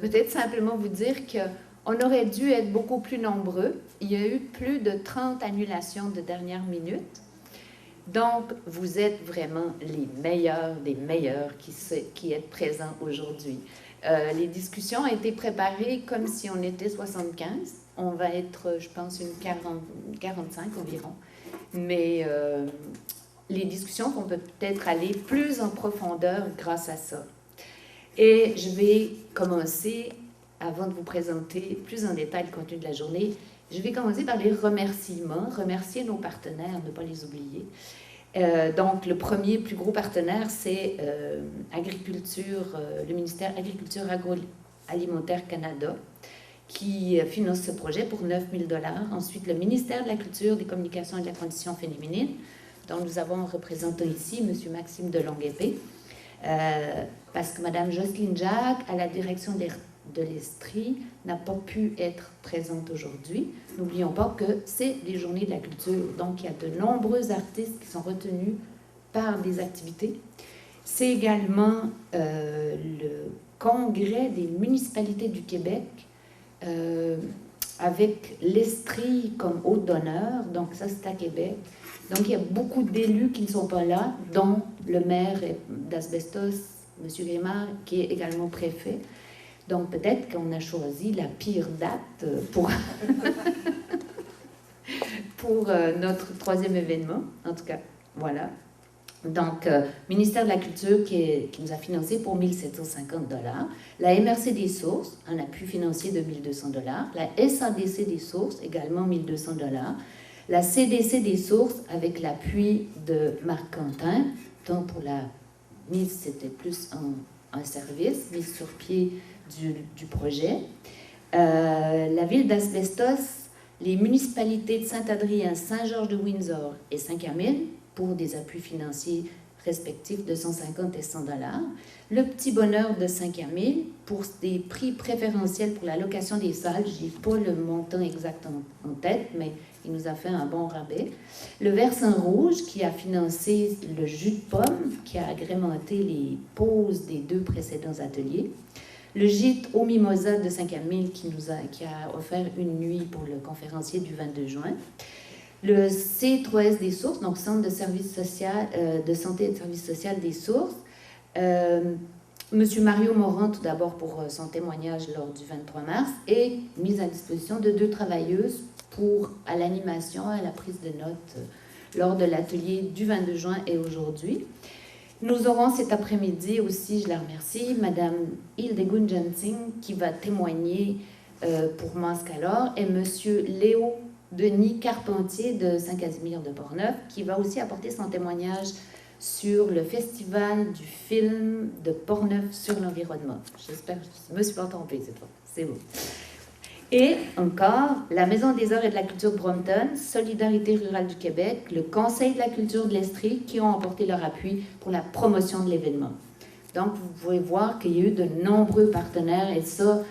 Peut-être simplement vous dire qu'on aurait dû être beaucoup plus nombreux. Il y a eu plus de 30 annulations de dernière minute. Donc, vous êtes vraiment les meilleurs des meilleurs qui êtes présents aujourd'hui. Les discussions ont été préparées comme si on était 75. On va être, je pense, une 45 environ. Mais les discussions vont peut-être aller plus en profondeur grâce à ça. Et je vais commencer, avant de vous présenter plus en détail le contenu de la journée, je vais commencer par les remerciements, remercier nos partenaires, ne pas les oublier. Donc, le premier plus gros partenaire, c'est le ministère Agriculture Agroalimentaire Canada, qui finance ce projet pour 9 000 $. Ensuite, le ministère de la Culture, des Communications et de la Condition féminine, dont nous avons un représentant ici, M. Maxime de Longuepée, parce que Mme Jocelyne Jacques, à la direction de l'Estrie, n'a pas pu être présente aujourd'hui. N'oublions pas que c'est les Journées de la culture, donc il y a de nombreux artistes qui sont retenus par des activités. C'est également le Congrès des municipalités du Québec, avec l'Estrie comme hôte d'honneur, donc ça c'est à Québec. Donc il y a beaucoup d'élus qui ne sont pas là, dont le maire d'Asbestos, M. Grimard, qui est également préfet. Donc peut-être qu'on a choisi la pire date pour notre troisième événement, en tout cas, voilà. Donc, ministère de la Culture qui nous a financé pour 1 750 $. La MRC des Sources, un appui financier de 1 200 $. La SADC des Sources, également 1 200 $. La CDC des Sources, avec l'appui de Marc Quentin, tant pour la mise, c'était plus un service, mise sur pied du projet. La ville d'Asbestos, les municipalités de Saint-Adrien, Saint-Georges-de-Windsor et Saint-Camille, pour des appuis financiers respectifs de 150 et 100 $. Le Petit Bonheur de Saint-Camille, pour des prix préférentiels pour la location des salles. Je n'ai pas le montant exact en tête, mais il nous a fait un bon rabais. Le Versant Rouge, qui a financé le jus de pomme, qui a agrémenté les pauses des 2 précédents ateliers. Le gîte au Mimosa de Saint-Camille, qui a offert une nuit pour le conférencier du 22 juin. Le C3S des Sources, donc Centre de services social, de santé et de services social des Sources. Monsieur Mario Morin, tout d'abord pour son témoignage lors du 23 mars, et mise à disposition de 2 travailleuses à l'animation, à la prise de notes lors de l'atelier du 22 juin et aujourd'hui. Nous aurons cet après-midi aussi, je la remercie, Madame Hildegunde Jensing, qui va témoigner pour Mascalor, et Monsieur Léo Denis Carpentier de Saint-Casimir de Portneuf, qui va aussi apporter son témoignage sur le festival du film de Portneuf sur l'environnement. J'espère que je ne me suis pas trompée cette fois. C'est bon. Et encore, la Maison des Arts et de la Culture de Brompton, Solidarité rurale du Québec, le Conseil de la culture de l'Estrie, qui ont apporté leur appui pour la promotion de l'événement. Donc, vous pouvez voir qu'il y a eu de nombreux partenaires et ça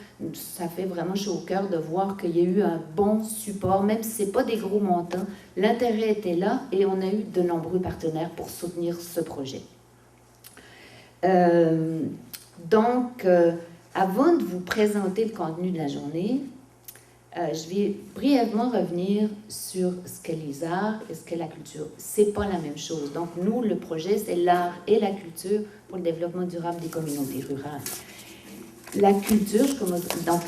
fait vraiment chaud au cœur de voir qu'il y a eu un bon support, même si ce n'est pas des gros montants. L'intérêt était là et on a eu de nombreux partenaires pour soutenir ce projet. Donc, avant de vous présenter le contenu de la journée, je vais brièvement revenir sur ce qu'est les arts et ce qu'est la culture. C'est pas la même chose. Donc, nous, le projet, c'est l'art et la culture pour le développement durable des communautés rurales. La culture, donc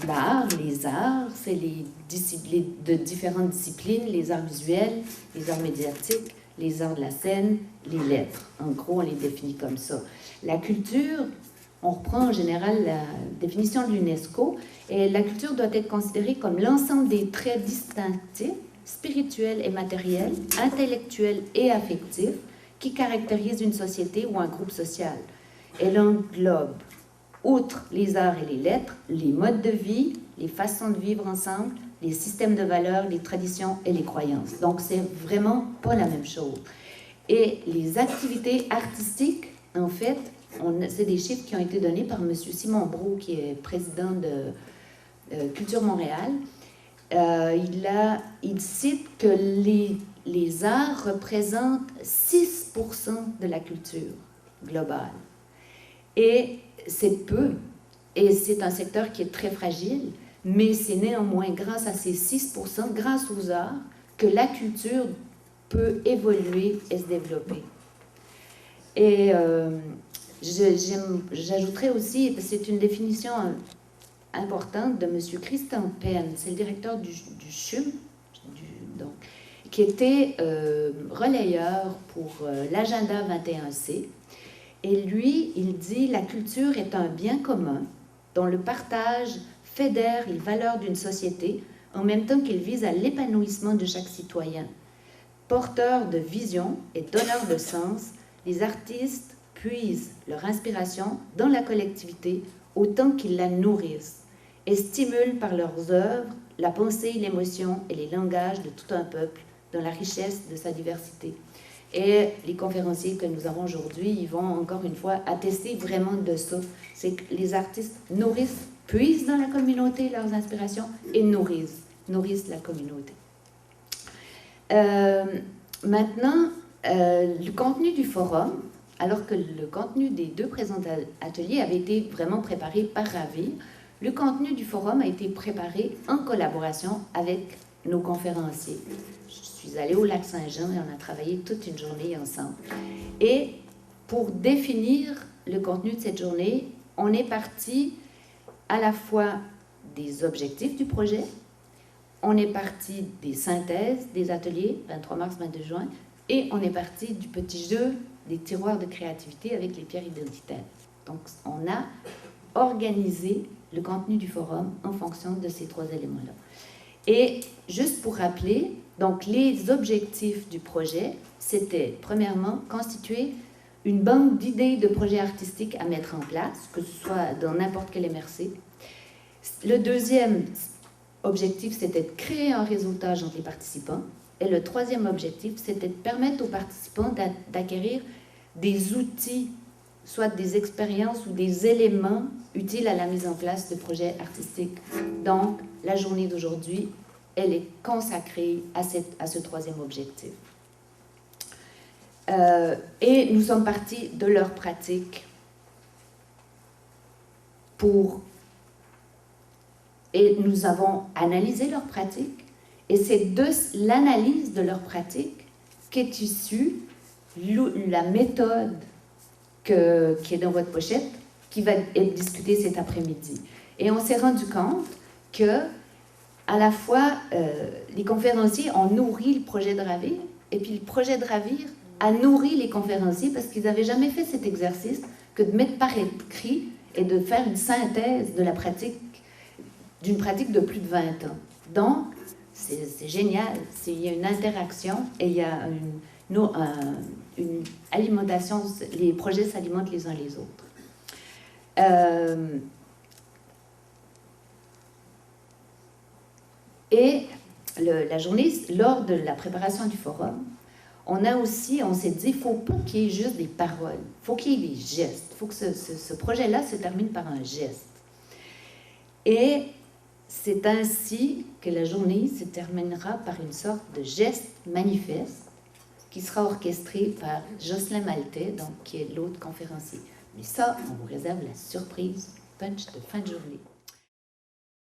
l'art, les arts, c'est de différentes disciplines, les arts visuels, les arts médiatiques, les arts de la scène, les lettres. En gros, on les définit comme ça. La culture, on reprend en général la définition de l'UNESCO, et la culture doit être considérée comme l'ensemble des traits distinctifs, spirituels et matériels, intellectuels et affectifs, qui caractérisent une société ou un groupe social. Elle englobe, outre les arts et les lettres, les modes de vie, les façons de vivre ensemble, les systèmes de valeurs, les traditions et les croyances. Donc, c'est vraiment pas la même chose. Et les activités artistiques, en fait, c'est des chiffres qui ont été donnés par M. Simon Brault, qui est président de Culture Montréal. Il cite que les arts représentent 6% de la culture globale. Et c'est peu. Et c'est un secteur qui est très fragile, mais c'est néanmoins grâce à ces 6%, grâce aux arts, que la culture peut évoluer et se développer. Et j'ajouterais aussi, c'est une définition importante de M. Christian Penn, c'est le directeur du CHUM, donc, qui était relayeur pour l'agenda 21C. Et lui, il dit « La culture est un bien commun dont le partage fédère les valeurs d'une société en même temps qu'il vise à l'épanouissement de chaque citoyen. Porteurs de vision et donneurs de sens, les artistes puisent leur inspiration dans la collectivité autant qu'ils la nourrissent et stimulent par leurs œuvres la pensée, l'émotion et les langages de tout un peuple dans la richesse de sa diversité. » Et les conférenciers que nous avons aujourd'hui, ils vont encore une fois attester vraiment de ça. C'est que les artistes nourrissent, puisent dans la communauté leurs inspirations et nourrissent la communauté. Maintenant, le contenu du forum, alors que le contenu des deux présents ateliers avait été vraiment préparé par Ravir, le contenu du forum a été préparé en collaboration avec nos conférenciers. Je suis allée au Lac-Saint-Jean et on a travaillé toute une journée ensemble. Et pour définir le contenu de cette journée, on est parti à la fois des objectifs du projet, on est parti des synthèses des ateliers, 23 mars, 22 juin, et on est parti du petit jeu des tiroirs de créativité avec les pierres identitaires. Donc, on a organisé le contenu du forum en fonction de ces trois éléments-là. Et juste pour rappeler, donc les objectifs du projet, c'était premièrement constituer une banque d'idées de projets artistiques à mettre en place, que ce soit dans n'importe quel MRC. Le deuxième objectif, c'était de créer un réseautage entre les participants. Et le troisième objectif, c'était de permettre aux participants d'acquérir des outils, soit des expériences ou des éléments utiles à la mise en place de projets artistiques. Donc, la journée d'aujourd'hui, elle est consacrée à ce troisième objectif. Et nous sommes partis de leur pratique et nous avons analysé leur pratique, et c'est de l'analyse de leur pratique qu'est issue la méthode qui est dans votre pochette, qui va être discutée cet après-midi. Et on s'est rendu compte que à la fois, les conférenciers ont nourri le projet de Ravir, et puis le projet de Ravir a nourri les conférenciers parce qu'ils n'avaient jamais fait cet exercice que de mettre par écrit et de faire une synthèse de la pratique, d'une pratique de plus de 20 ans. Donc, c'est génial. Il y a une interaction et il y a une alimentation. Les projets s'alimentent les uns les autres. Et la journée, lors de la préparation du forum, on s'est dit, il ne faut pas qu'il y ait juste des paroles, il faut qu'il y ait des gestes, il faut que ce projet-là se termine par un geste. Et c'est ainsi que la journée se terminera par une sorte de geste manifeste qui sera orchestré par Jocelyn Maltais, donc, qui est l'autre conférencier. Mais ça, on vous réserve la surprise punch de fin de journée.